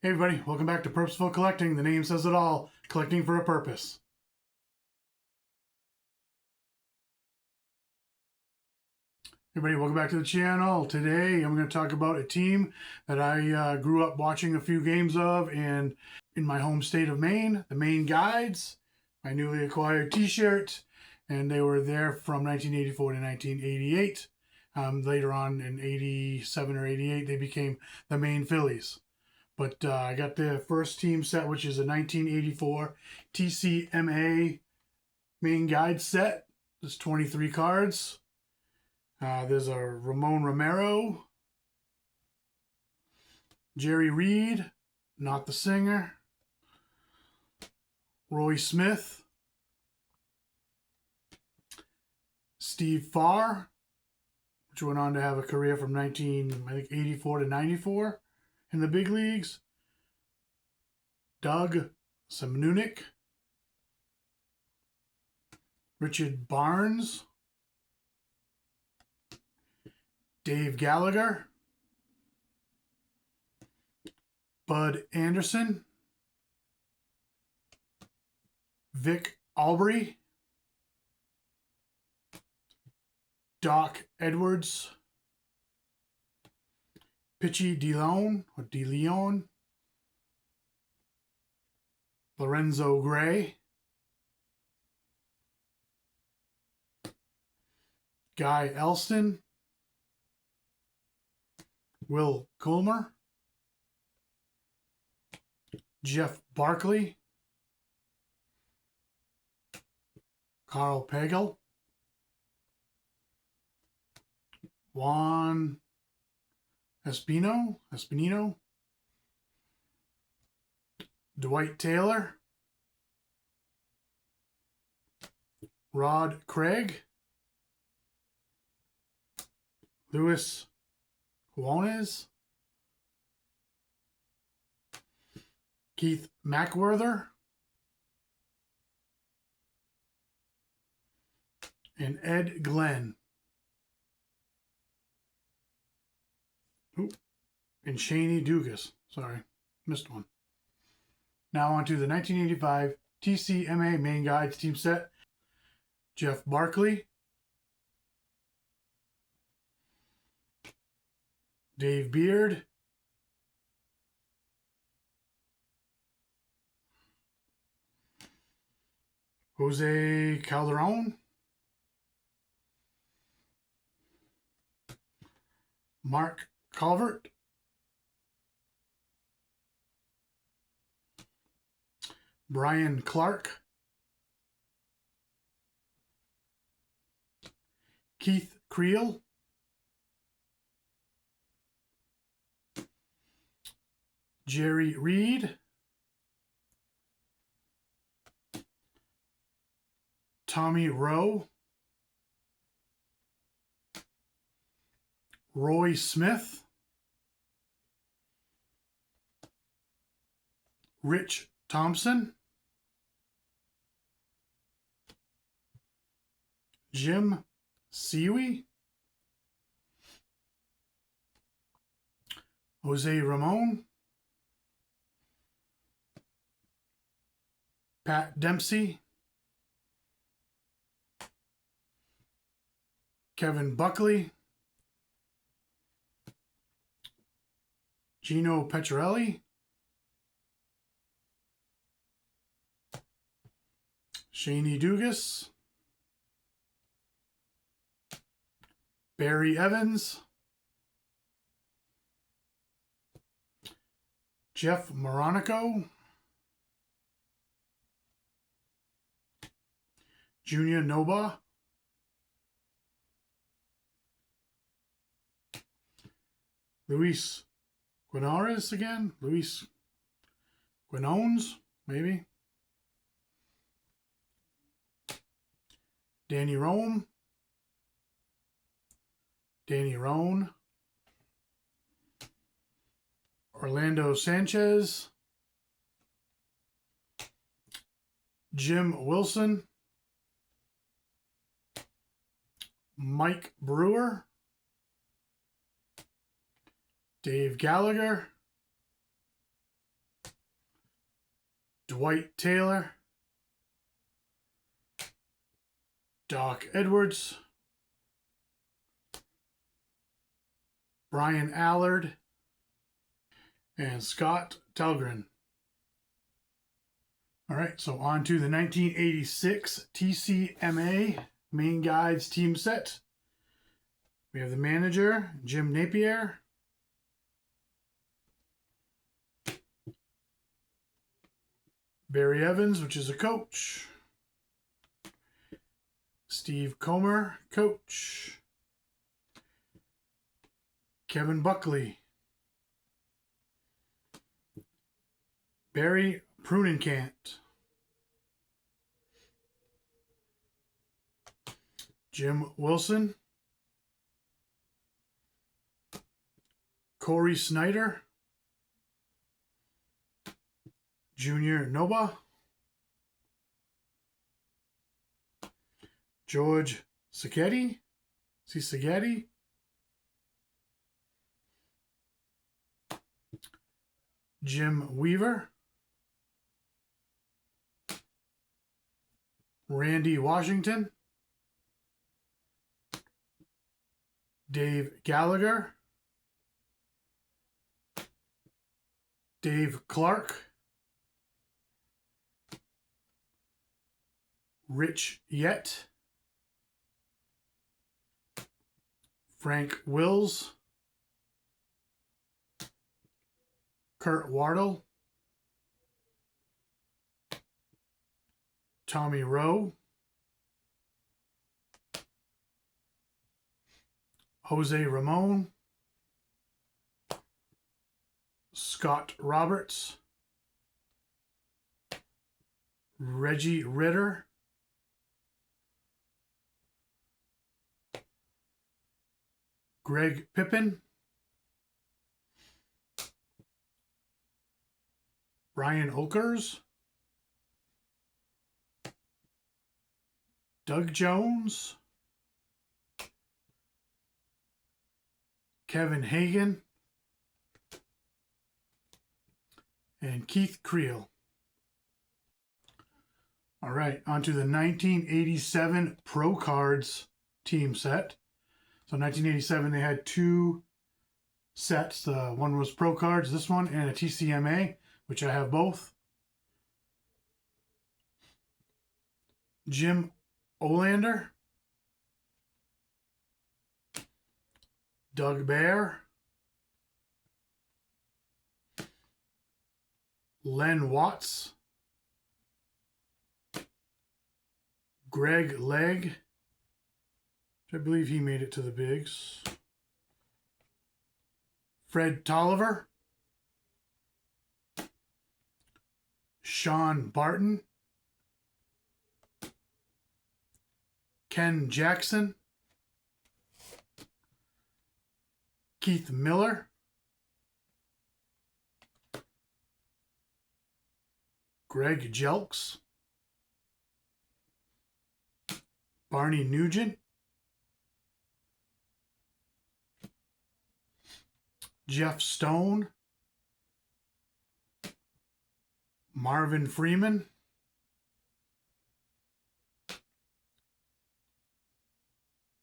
Hey everybody, welcome back to Purposeful Collecting. The name says it all, collecting for a purpose. Everybody, welcome back to the channel. Today I'm going to talk about a team that I grew up watching a few games of and in my home state of Maine, the Maine Guides, my newly acquired t-shirt, and they were there from 1984 to 1988. Later on in 87 or 88, they became the Maine Phillies. But I got the first team set, which is a 1984 TCMA Maine Guide set. There's 23 cards. There's a Ramon Romero, Jerry Reed, not the singer, Roy Smith, Steve Farr, which went on to have a career from 1984 to 94 in the big leagues, Doug Semnunik, Richard Barnes, Dave Gallagher, Bud Anderson, Vic Albury, Doc Edwards, Pitchy DeLeon, Lorenzo Gray, Guy Elston, Will Colmer, Jeff Barkley, Carl Pagel, Juan Espinino, Dwight Taylor, Rod Craig, Luis Juarez, Keith McWhirter, and Ed Glenn. And Shaney Dugas. Sorry, missed one. Now on to the 1985 TCMA Maine Guides team set. Jeff Barkley, Dave Beard, Jose Calderon, Mark Calvert, Brian Clark, Keith Creel, Jerry Reed, Tommy Rowe, Roy Smith, Rich Thompson, Jim Siwi, Jose Ramon, Pat Dempsey, Kevin Buckley, Gino Petrelli, Shaney Dugas, Barry Evans, Jeff Moronico, Junior Noba, Luis Guinares again, Luis Guinones, maybe, Danny Roan, Orlando Sanchez, Jim Wilson, Mike Brewer, Dave Gallagher, Dwight Taylor, Doc Edwards, Brian Allard, and Scott Talgren. All right, so on to the 1986 TCMA Maine Guides team set. We have the manager, Jim Napier. Barry Evans, which is a coach. Steve Comer, coach. Kevin Buckley. Barry Prunenkant. Jim Wilson. Corey Snyder. Junior Noba. George Sacchetti. Sacchetti. Jim Weaver. Randy Washington. Dave Gallagher. Dave Clark. Rich Yett. Frank Wills. Kurt Wardle. Tommy Rowe. Jose Ramon. Scott Roberts. Reggie Ritter. Greg Pippin. Brian Oakers. Doug Jones. Kevin Hagan. And Keith Creel. All right, on to the 1987 Pro Cards team set. So 1987, they had two sets. One was Pro Cards, this one, and a TCMA, which I have both. Jim Olander. Doug Bear. Len Watts. Greg Legg. I believe he made it to the bigs. Fred Tolliver. Sean Barton. Ken Jackson. Keith Miller. Greg Jelks. Barney Nugent. Jeff Stone. Marvin Freeman.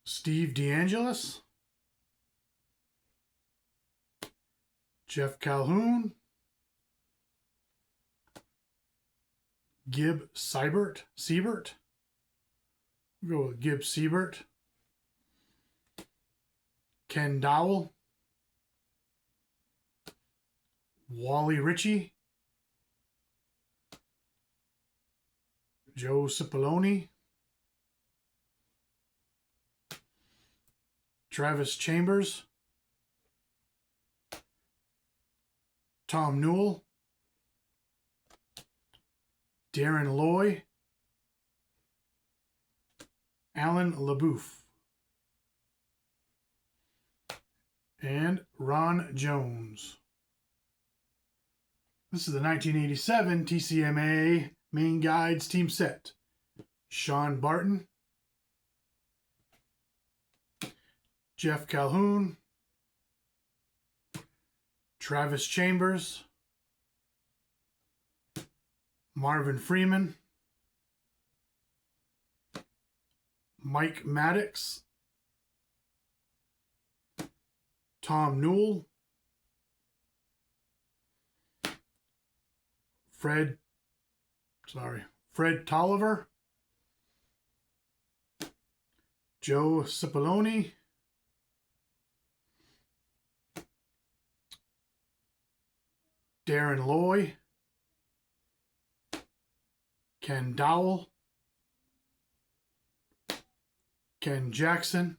Steve DeAngelis. Jeff Calhoun. Gib Siebert. We'll go with Gib Siebert. Ken Dowell. Wally Ritchie. Joe Cipollone. Travis Chambers. Tom Newell. Darren Loy. Alan LaBouffe. And Ron Jones. This is the 1987 TCMA Maine Guides team set. Sean Barton. Jeff Calhoun. Travis Chambers. Marvin Freeman, Mike Maddox, Tom Newell, Fred Tolliver, Joe Cipollone, Darren Loy, Ken Dowell, Ken Jackson,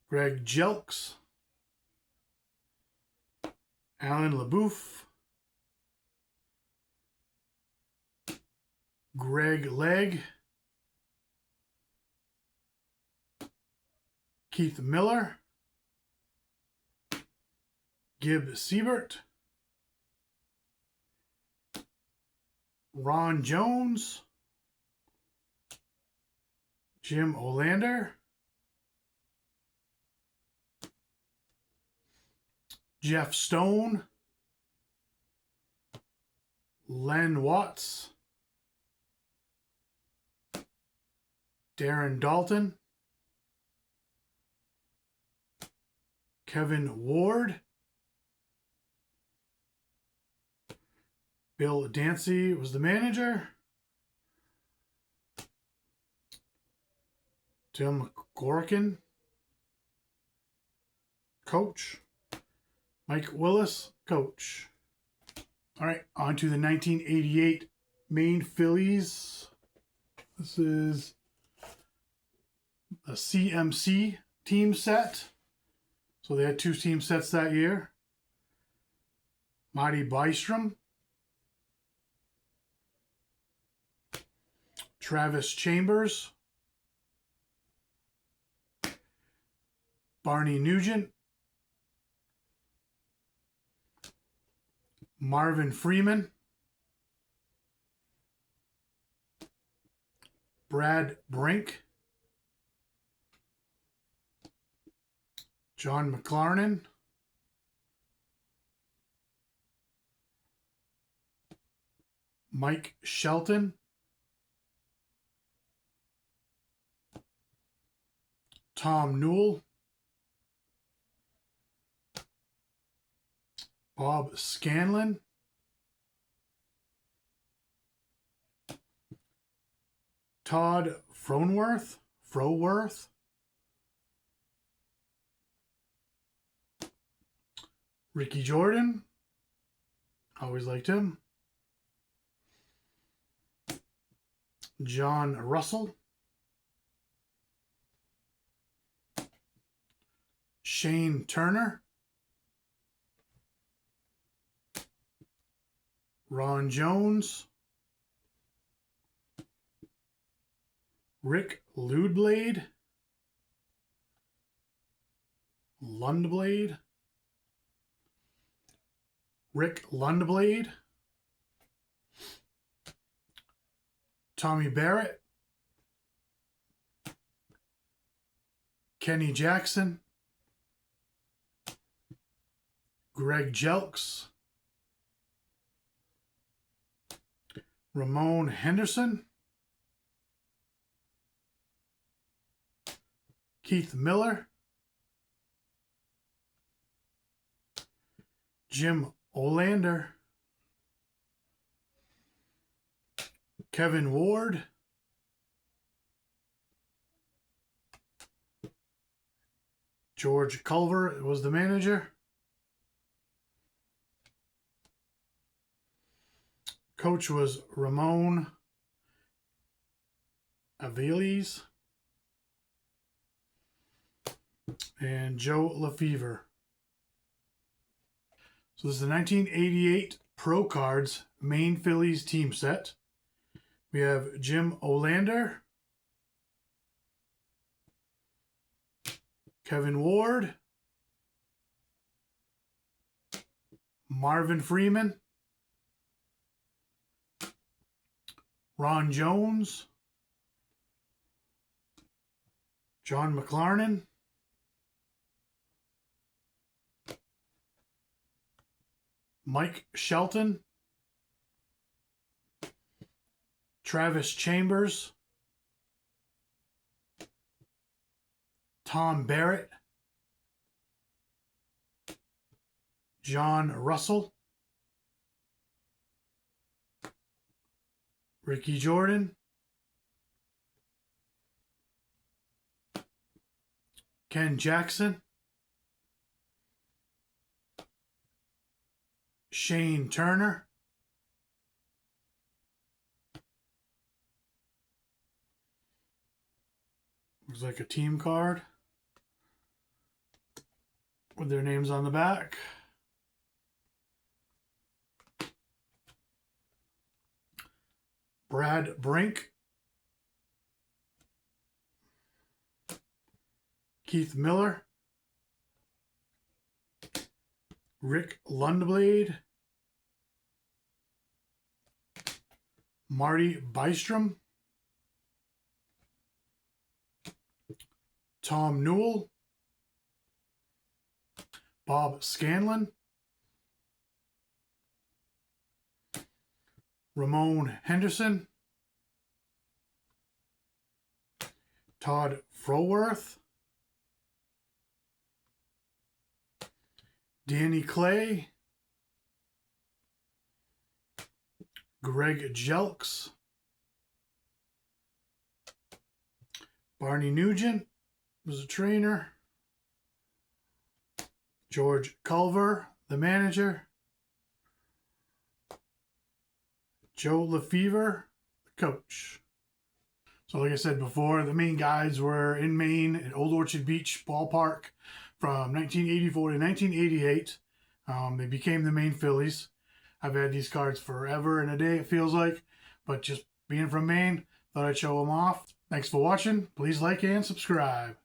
Greg Jelks, Alan LaBouffe, Greg Legg, Keith Miller, Gib Siebert, Ron Jones, Jim Olander, Jeff Stone, Len Watts, Darren Dalton, Kevin Ward, Bill Dancy was the manager, Tim Gorkin, coach, Mike Willis, coach. All right, on to the 1988 Maine Phillies. This is a CMC team set. So they had 2 team sets that year. Marty Bystrom, Travis Chambers, Barney Nugent, Marvin Freeman, Brad Brink, John McLarnon, Mike Shelton, Tom Newell, Bob Scanlon, Todd Froworth, Ricky Jordan, always liked him, John Russell, Shane Turner, Ron Jones, Rick Lundblade, Rick Lundblade, Tommy Barrett, Kenny Jackson, Greg Jelks, Ramon Henderson, Keith Miller, Jim Olander, Kevin Ward, George Culver was the manager. Coach was Ramon Aviles and Joe Lefevre. So this is the 1988 Pro Cards Maine Phillies team set. We have Jim Olander, Kevin Ward, Marvin Freeman, Ron Jones, John McLarnon, Mike Shelton, Travis Chambers, Tom Barrett, John Russell, Ricky Jordan, Ken Jackson, Shane Turner, looks like a team card with their names on the back. Brad Brink, Keith Miller, Rick Lundblade, Marty Bystrom, Tom Newell, Bob Scanlon, Ramon Henderson, Todd Froworth, Danny Clay, Greg Jelks, Barney Nugent was a trainer, George Culver, the manager, Joe Lefevre, the coach. So like I said before, the Maine Guides were in Maine at Old Orchard Beach Ballpark from 1984 to 1988. They became the Maine Phillies. I've had these cards forever and a day, it feels like, but just being from Maine, thought I'd show them off. Thanks for watching. Please like and subscribe.